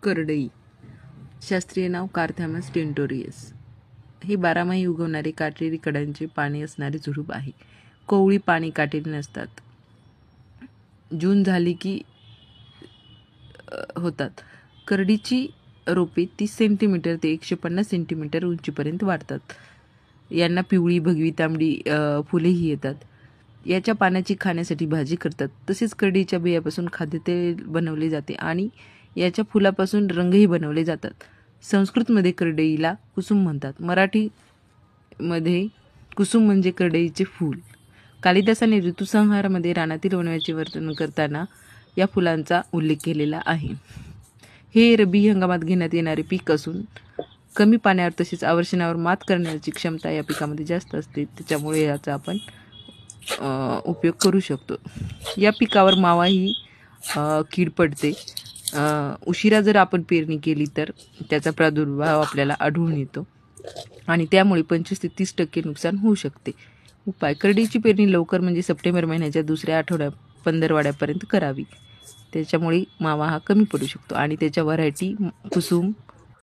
करडई, शास्त्रीय नाव कारथॅमस टेंटोरियस. हे बारामाही उगवणारे काटेरी कडांचे पाने असणारे झुडूप आहे. कोवळी पाने काटेरी नसतात. जून झाली की होतात. करडीची रोपे 30 सेंटीमीटर ते 150 सेंटीमीटर उंचीपर्यंत वाढतात. यांना पिवळी, भगवी, तांबडी फुलेही येतात. याच्या पानाची खाण्यासाठी भाजी करतात. तसेच करडीच्या बियापासून खाद्यतेल बनवले जाते आणि याच्या फुलापासून रंगही बनवले जातात. संस्कृतमध्ये करडईला कुसुम म्हणतात. मराठीमध्ये कुसुम म्हणजे करडईचे फूल. कालिदासाने ऋतुसंहारामध्ये रानातील वणव्याचे वर्णन करताना या फुलांचा उल्लेख केलेला आहे. हे रब्बी हंगामात घेण्यात येणारे पीक असून कमी पाण्यावर तसेच आवर्षणावर मात करण्याची क्षमता या पिकामध्ये जास्त असते. त्याच्यामुळे याचा आपण उपयोग करू शकतो. या पिकावर मावा ही कीड पडते. उशिरा जर आपण पेरणी केली तर त्याचा प्रादुर्भाव आपल्याला आढळून येतो आणि त्यामुळे 25 ते 30% नुकसान होऊ शकते. उपाय: करडईची पेरणी लवकर म्हणजे सप्टेंबर महिन्याच्या दुसऱ्या आठवड्यात पंधरवड्यापर्यंत करावी. त्याच्यामुळे मावा हा कमी पडू शकतो आणि त्याच्या व्हरायटी कुसुम,